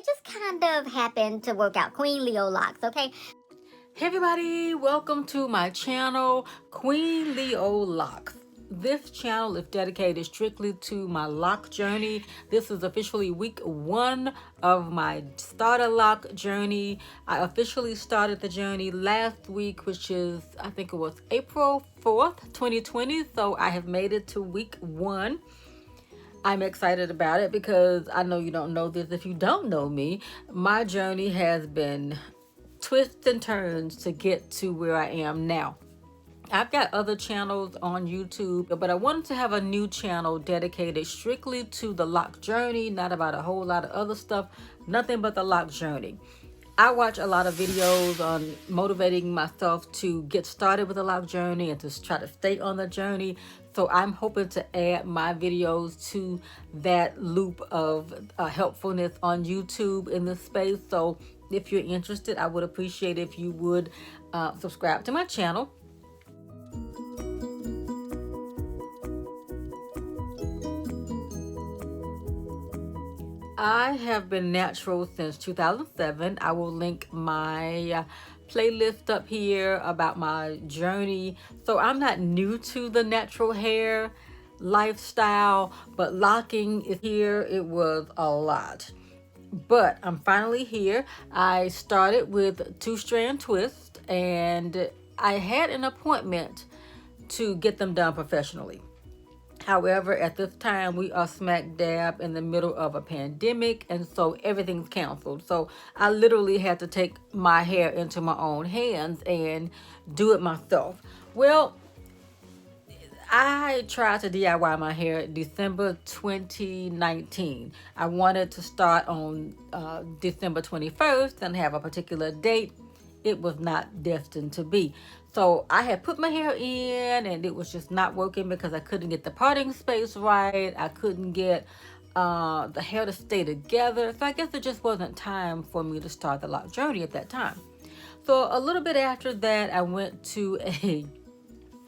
it just kind of happened to work out. Queen Leo Locks, okay? Hey everybody, welcome to my channel, Queen Leo Locks. This channel is dedicated strictly to my lock journey. This is officially week 1 of my starter lock journey. I officially started the journey last week, which is, I think it was April 4th, 2020. So I have made it to week 1. I'm excited about it because I know you don't know this if you don't know me. My journey has been twists and turns to get to where I am now. I've got other channels on YouTube, but I wanted to have a new channel dedicated strictly to the lock journey, not about a whole lot of other stuff, nothing but the lock journey. I watch a lot of videos on motivating myself to get started with the lock journey and to try to stay on the journey. So I'm hoping to add my videos to that loop of helpfulness on YouTube in this space. So if you're interested, I would appreciate if you would subscribe to my channel. I have been natural since 2007. I will link my playlist up here about my journey. So I'm not new to the natural hair lifestyle, but locking is here. It was a lot. But I'm finally here. I started with 2-strand twists and I had an appointment to get them done professionally. However, at this time, we are smack dab in the middle of a pandemic, and so everything's canceled. So I literally had to take my hair into my own hands and do it myself. Well, I tried to DIY my hair December 2019. I wanted to start on December 21st and have a particular date. It was not destined to be. So I had put my hair in and it was just not working because I couldn't get the parting space right. I couldn't get the hair to stay together. So I guess it just wasn't time for me to start the lock journey at that time. So a little bit after that, I went to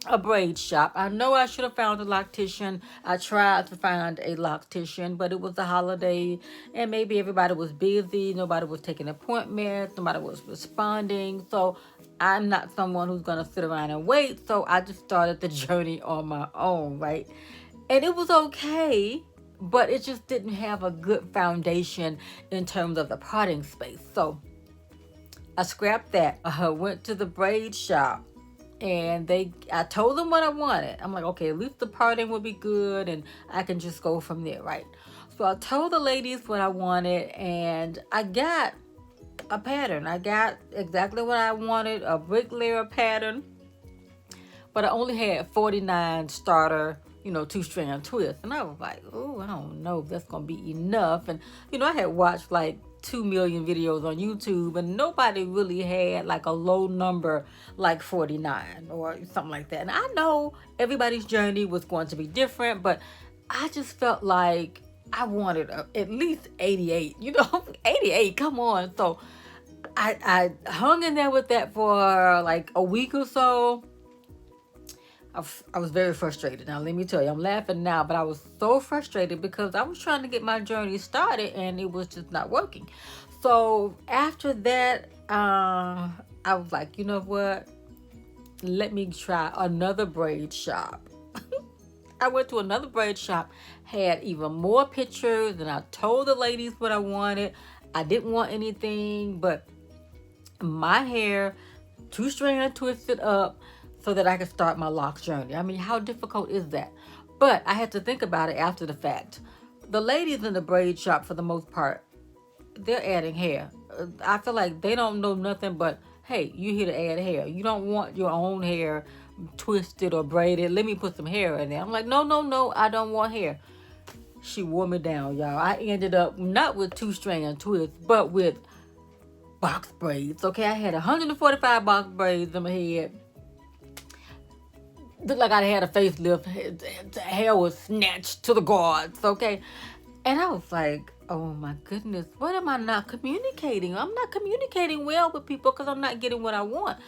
a braid shop. I know I should have found a loctician. I tried to find a loctician, but it was the holiday and maybe everybody was busy. Nobody was taking appointments. Nobody was responding. So I'm not someone who's going to sit around and wait. So I just started the journey on my own, right? And it was okay, but it just didn't have a good foundation in terms of the parting space. So I scrapped that. I went to the braid shop and I told them what I wanted. I'm like, okay, at least the parting would be good and I can just go from there, right? So I told the ladies what I wanted and I got a pattern. I got exactly what I wanted, a bricklayer pattern, but I only had 49 starter, 2-strand twists. And I was like, oh, I don't know if that's going to be enough. And, I had watched like 2 million videos on YouTube and nobody really had like a low number like 49 or something like that. And I know everybody's journey was going to be different, but I just felt like I wanted at least 88, 88, come on. So I hung in there with that for like a week or so. I was very frustrated. Now, let me tell you, I'm laughing now, but I was so frustrated because I was trying to get my journey started and it was just not working. So after that, I was like, you know what? Let me try another braid shop. I went to another braid shop, had even more pictures, and I told the ladies what I wanted. I didn't want anything but my hair 2-strand twisted up so that I could start my lock journey. I mean, how difficult is that? But I had to think about it after the fact. The ladies in the braid shop, for the most part, they're adding hair. I feel like they don't know nothing but, hey, you're here to add hair. You don't want your own hair twisted or braided. Let me put some hair in there. I'm like, no, I don't want hair. She wore me down, y'all. I ended up not with 2-strand twists, but with box braids. Okay, I had 145 box braids in my head. Looked like I had a facelift. Hair was snatched to the guards, okay? And I was like, oh my goodness, what am I not communicating? I'm not communicating well with people because I'm not getting what I want.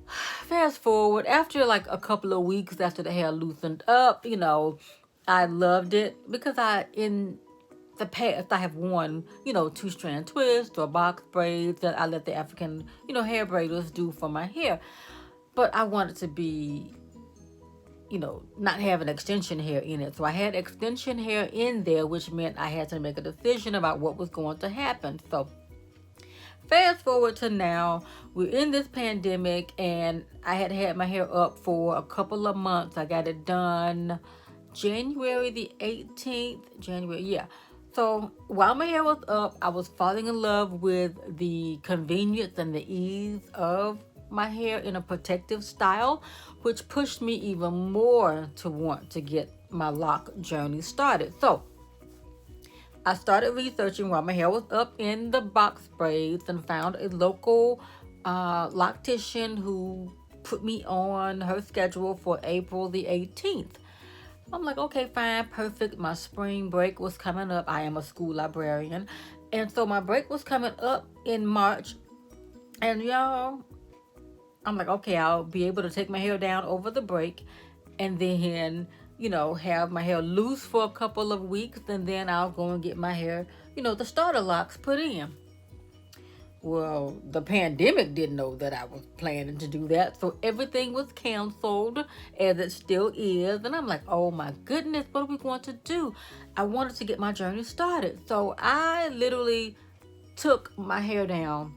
Fast forward, after like a couple of weeks after the hair loosened up, I loved it because the past, I have worn, 2-strand twists or box braids that I let the African, hair braiders do for my hair. But I wanted to be, not have an extension hair in it. So I had extension hair in there, which meant I had to make a decision about what was going to happen. So fast forward to now, we're in this pandemic, and I had my hair up for a couple of months. I got it done January the 18th. Yeah. So while my hair was up, I was falling in love with the convenience and the ease of my hair in a protective style, which pushed me even more to want to get my lock journey started. So I started researching while my hair was up in the box braids and found a local loctician who put me on her schedule for April the 18th. I'm like, okay, fine, perfect. My spring break was coming up. I am a school librarian. And so my break was coming up in March. And y'all, I'm like, okay, I'll be able to take my hair down over the break and then, have my hair loose for a couple of weeks. And then I'll go and get my hair, the starter locks put in. Well, the pandemic didn't know that I was planning to do that. So everything was canceled, as it still is. And I'm like, oh my goodness, what are we going to do? I wanted to get my journey started. So I literally took my hair down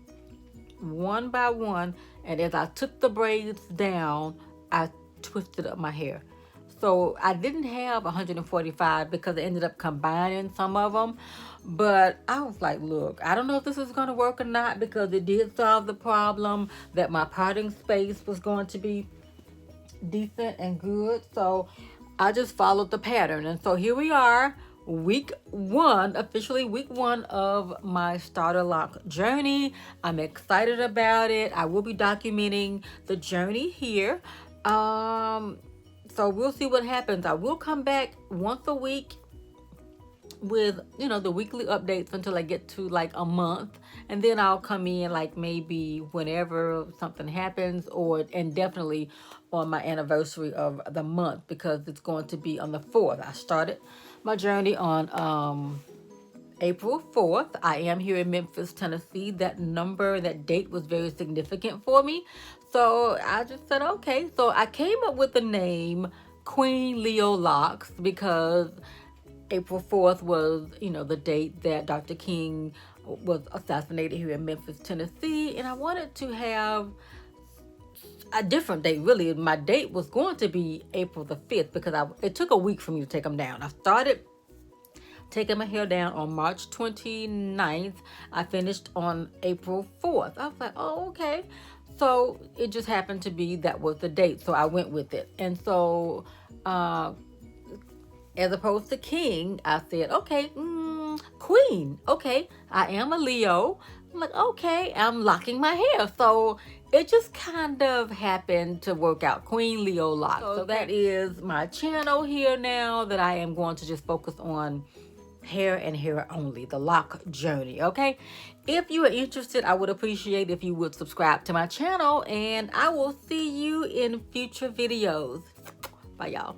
one by one. And as I took the braids down, I twisted up my hair. So I didn't have 145 because I ended up combining some of them. But I was like, look, I don't know if this is going to work or not, because it did solve the problem that my parting space was going to be decent and good. So I just followed the pattern. And so here we are, officially week one of my starter lock journey. I'm excited about it. I will be documenting the journey here. So we'll see what happens. I will come back once a week with, the weekly updates until I get to like a month. And then I'll come in like maybe whenever something happens, and definitely on my anniversary of the month, because it's going to be on the 4th. I started my journey on April 4th. I am here in Memphis, Tennessee. That date was very significant for me. So I just said, okay. So I came up with the name Queen Leo Loxx because April 4th was, the date that Dr. King was assassinated here in Memphis, Tennessee. And I wanted to have a different date, really. My date was going to be April the 5th because it took a week for me to take them down. I started taking my hair down on March 29th. I finished on April 4th. I was like, oh, okay. So it just happened to be that was the date. So I went with it. And so as opposed to King, I said, okay, Queen. Okay, I am a Leo. I'm like, okay, I'm locking my hair. So it just kind of happened to work out. Queen Leo Loxx. So that is my channel here now, that I am going to just focus on hair and hair only, the lock journey. Okay, if you are interested, I would appreciate if you would subscribe to my channel, and I will see you in future videos. Bye, y'all.